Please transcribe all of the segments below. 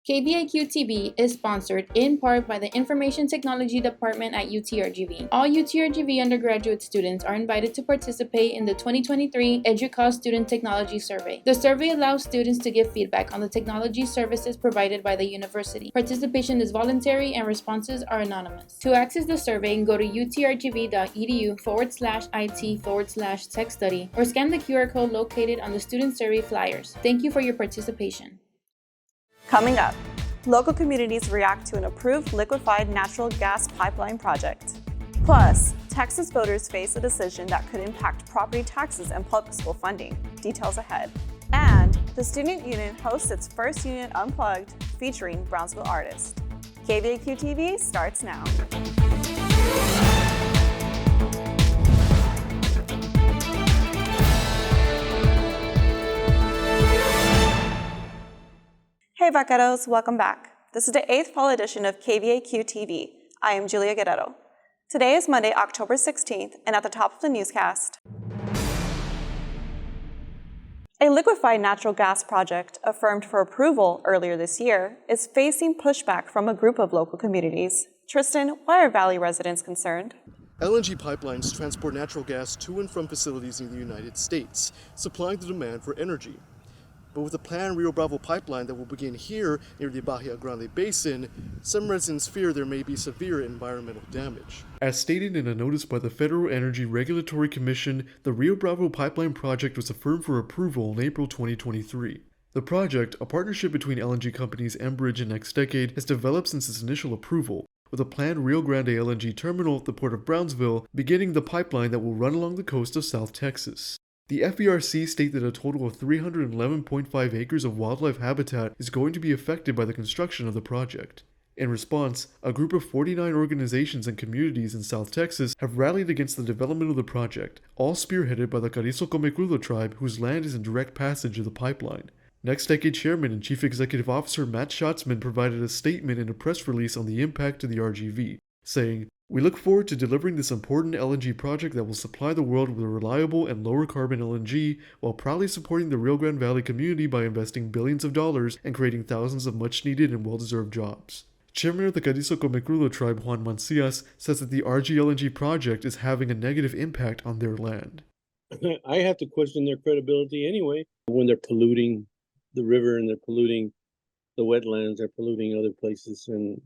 KVAQ-TV is sponsored in part by the Information Technology Department at UTRGV. All UTRGV undergraduate students are invited to participate in the 2023 EDUCAUSE Student Technology Survey. The survey allows students to give feedback on the technology services provided by the university. Participation is voluntary and responses are anonymous. To access the survey, go to utrgv.edu/it/tech study or scan the QR code located on the student survey flyers. Thank you for your participation. Coming up, local communities react to an approved liquefied natural gas pipeline project. Plus, Texas voters face a decision that could impact property taxes and public school funding. Details ahead. And the Student Union hosts its first Union Unplugged featuring Brownsville artists. KVAQ-TV starts now. Hey vaqueros, welcome back. This is the 8th fall edition of KVAQ-TV. I am Julia Guerrero. Today is Monday, October 16th, and at the top of the newscast. A liquefied natural gas project, affirmed for approval earlier this year, is facing pushback from a group of local communities. Tristan, why are Valley residents concerned? LNG pipelines transport natural gas to and from facilities in the United States, supplying the demand for energy. But with the planned Rio Bravo pipeline that will begin here near the Bahia Grande Basin, some residents fear there may be severe environmental damage. As stated in a notice by the Federal Energy Regulatory Commission, the Rio Bravo pipeline project was affirmed for approval in April 2023. The project, a partnership between LNG companies Enbridge and NextDecade, has developed since its initial approval, with a planned Rio Grande LNG terminal at the port of Brownsville beginning the pipeline that will run along the coast of South Texas. The FERC state that a total of 311.5 acres of wildlife habitat is going to be affected by the construction of the project. In response, a group of 49 organizations and communities in South Texas have rallied against the development of the project, all spearheaded by the Carrizo Comecrudo tribe, whose land is in direct passage of the pipeline. NextDecade Chairman and Chief Executive Officer Matt Schatzman provided a statement in a press release on the impact to the RGV, saying, "We look forward to delivering this important LNG project that will supply the world with a reliable and lower carbon LNG while proudly supporting the Rio Grande Valley community by investing billions of dollars and creating thousands of much needed and well-deserved jobs." Chairman of the Carrizo Comecrudo tribe Juan Mancias says that the RG-LNG project is having a negative impact on their land. I have to question their credibility anyway. When they're polluting the river and they're polluting the wetlands, they're polluting other places, and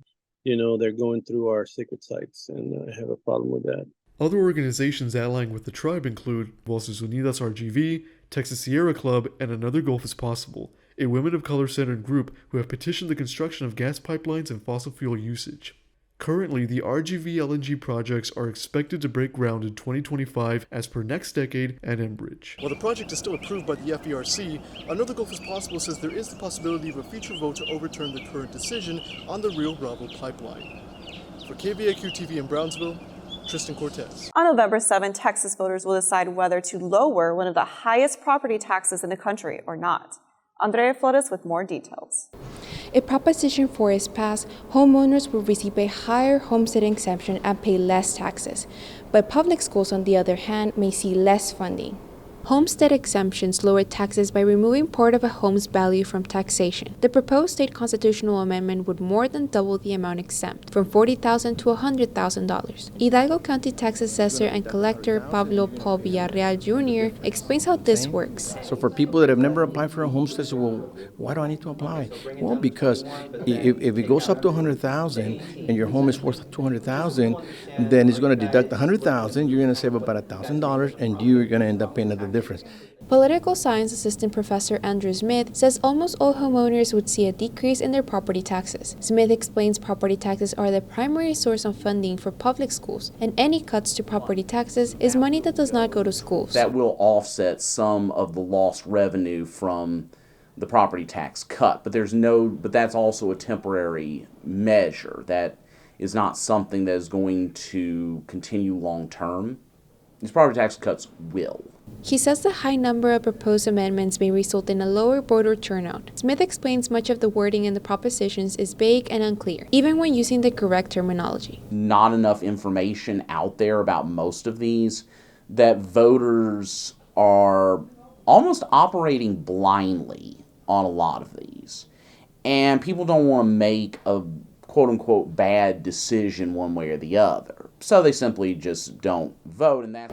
they're going through our sacred sites, and I have a problem with that. Other organizations allying with the tribe include Voces Unidas RGV, Texas Sierra Club, and Another Gulf is Possible, a women of color-centered group who have petitioned the construction of gas pipelines and fossil fuel usage. Currently, the RGV LNG projects are expected to break ground in 2025 as per NextDecade and Enbridge. While the project is still approved by the FERC, Another Gulf is Possible says there is the possibility of a future vote to overturn the current decision on the Rio Bravo pipeline. For KVAQ-TV in Brownsville, Tristan Cortez. On November 7, Texas voters will decide whether to lower one of the highest property taxes in the country or not. Andrea Flores with more details. If Proposition 4 is passed, homeowners will receive a higher homestead exemption and pay less taxes, but public schools, on the other hand, may see less funding. Homestead exemptions lower taxes by removing part of a home's value from taxation. The proposed state constitutional amendment would more than double the amount exempt, from $40,000 to $100,000. Hidalgo County Tax Assessor and Collector Pablo Paul Villarreal Jr. explains how this works. So for people that have never applied for a homestead, say, well, why do I need to apply? Well, because if it goes up to $100,000 and your home is worth $200,000, then it's going to deduct $100,000. You're going to save about $1,000, and you're going to end up paying the difference. Political science assistant Professor Andrew Smith says almost all homeowners would see a decrease in their property taxes. Smith explains property taxes are the primary source of funding for public schools, and any cuts to property taxes is money that does not go to schools. That will offset some of the lost revenue from the property tax cut, but that's also a temporary measure. That is not something that is going to continue long term. These property tax cuts will. He says the high number of proposed amendments may result in a lower voter turnout. Smith explains much of the wording in the propositions is vague and unclear, even when using the correct terminology. Not enough information out there about most of these, that voters are almost operating blindly on a lot of these. and people don't want to make a quote-unquote bad decision one way or the other. So they simply just don't vote, and that.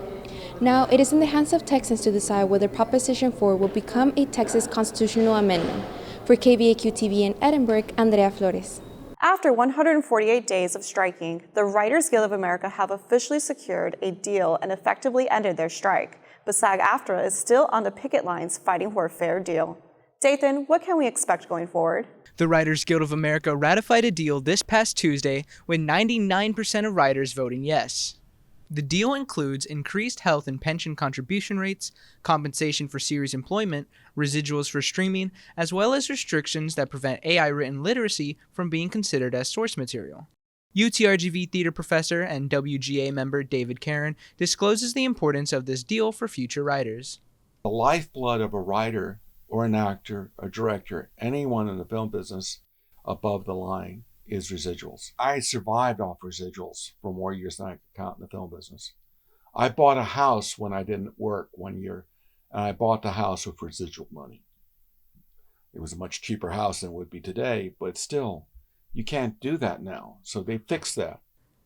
Now, it is in the hands of Texans to decide whether Proposition 4 will become a Texas constitutional amendment. For KVAQ-TV in Edinburgh, Andrea Flores. After 148 days of striking, the Writers Guild of America have officially secured a deal and effectively ended their strike. But SAG-AFTRA is still on the picket lines fighting for a fair deal. Dathan, what can we expect going forward? The Writers Guild of America ratified a deal this past Tuesday with 99% of writers voting yes. The deal includes increased health and pension contribution rates, compensation for series employment, residuals for streaming, as well as restrictions that prevent AI written literacy from being considered as source material. UTRGV theater professor and WGA member David Caron discloses the importance of this deal for future writers. The lifeblood of a writer or an actor, a director, anyone in the film business above the line is residuals. I survived off residuals for more years than I could count in the film business. I bought a house when I didn't work one year, and I bought the house with residual money. It was a much cheaper house than it would be today, but still, you can't do that now. So they fixed that.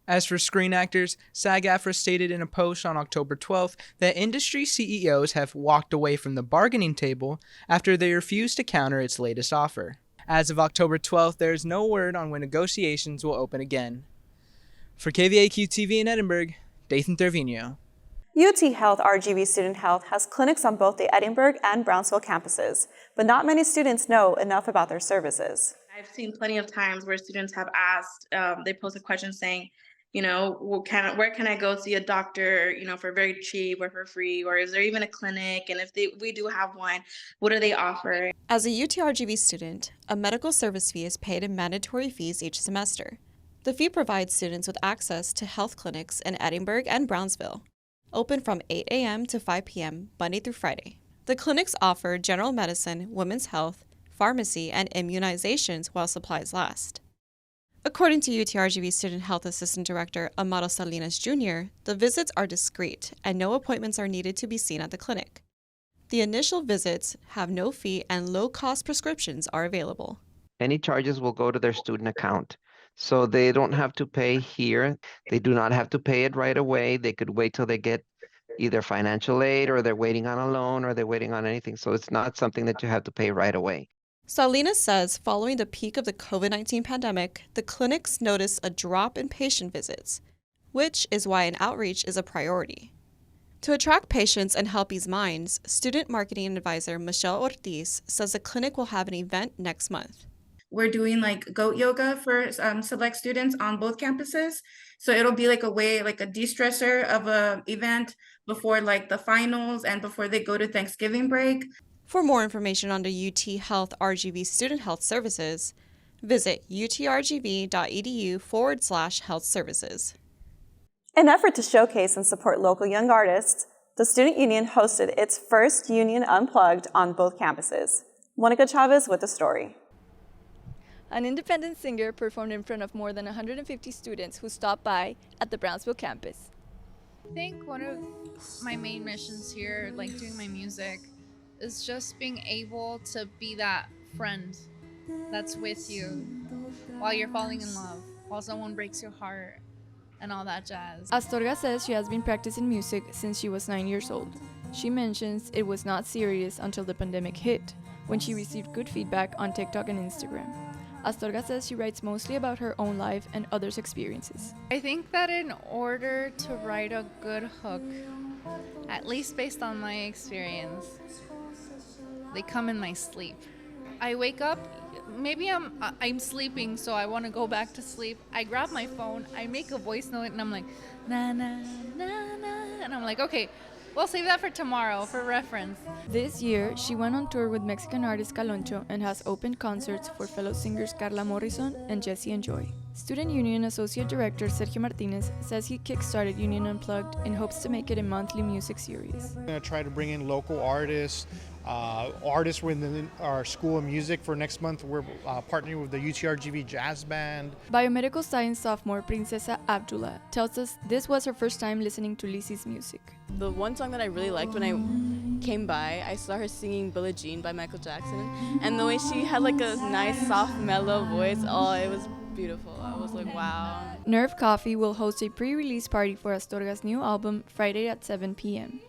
As for screen actors, SAG-AFTRA stated in a post on October 12th that industry CEOs have walked away from the bargaining table after they refused to counter its latest offer. As of October 12th, there is no word on when negotiations will open again. For KVAQ-TV in Edinburgh, Dathan Trevino. UT Health RGV Student Health has clinics on both the Edinburgh and Brownsville campuses, but not many students know enough about their services. I've seen plenty of times where students have asked, they post a question saying, you know, where can I go see a doctor, you know, for very cheap or for free, or is there even a clinic? And if we do have one, what do they offer? As a UTRGV student, a medical service fee is paid in mandatory fees each semester. The fee provides students with access to health clinics in Edinburgh and Brownsville, open from 8 a.m. to 5 p.m. Monday through Friday. The clinics offer general medicine, women's health, pharmacy, and immunizations while supplies last. According to UTRGV Student Health Assistant Director Amado Salinas Jr., the visits are discreet and no appointments are needed to be seen at the clinic. The initial visits have no fee and low-cost prescriptions are available. Any charges will go to their student account, so they don't have to pay here. They do not have to pay it right away. They could wait till they get either financial aid, or they're waiting on a loan, or they're waiting on anything, so it's not something that you have to pay right away. Salinas says following the peak of the COVID-19 pandemic, the clinics noticed a drop in patient visits, which is why an outreach is a priority. To attract patients and help ease minds, student marketing advisor Michelle Ortiz says the clinic will have an event next month. We're doing like goat yoga for select students on both campuses. So it'll be like a way, like a de-stressor of a event before like the finals and before they go to Thanksgiving break. For more information on the UT Health RGV Student Health Services, visit utrgv.edu/health services. In an effort to showcase and support local young artists, the Student Union hosted its first Union Unplugged on both campuses. Monica Chavez with the story. An independent singer performed in front of more than 150 students who stopped by at the Brownsville campus. I think one of my main missions here, like doing my music, is just being able to be that friend that's with you while you're falling in love, while someone breaks your heart, and all that jazz. Astorga says she has been practicing music since she was 9 years old. She mentions it was not serious until the pandemic hit, when she received good feedback on TikTok and Instagram. Astorga says she writes mostly about her own life and others' experiences. I think that in order to write a good hook, at least based on my experience, they come in my sleep. I wake up, maybe I'm sleeping, so I want to go back to sleep. I grab my phone, I make a voice note, and I'm like, na na na na, and I'm like, okay, we'll save that for tomorrow for reference. This year, she went on tour with Mexican artist Caloncho and has opened concerts for fellow singers Carla Morrison and Jesse and Joy. Student Union Associate Director Sergio Martinez says he kickstarted Union Unplugged in hopes to make it a monthly music series. I'm going to try to bring in local artists, artists within our School of Music. For next month, we're partnering with the UTRGV Jazz Band. Biomedical science sophomore Princesa Abdullah tells us this was her first time listening to Lizzie's music. The one song that I really liked when I came by, I saw her singing Billie Jean by Michael Jackson, and the way she had like a nice, soft, mellow voice, oh, it was beautiful. I was like, wow. Nerve Coffee will host a pre-release party for Astorga's new album Friday at 7 p.m.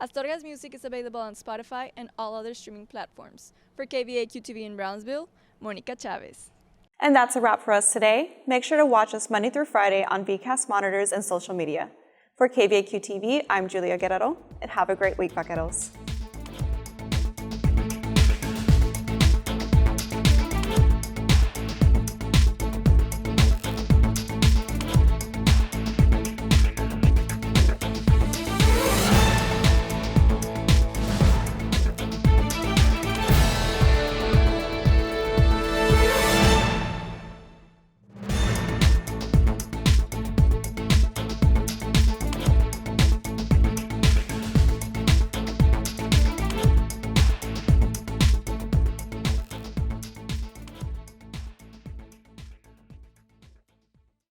Astorga's music is available on Spotify and all other streaming platforms. For KVAQ-TV in Brownsville, Monica Chavez. And that's a wrap for us today. Make sure to watch us Monday through Friday on VCast monitors and social media. For KVAQ-TV, I'm Julia Guerrero, and have a great week, vaqueros.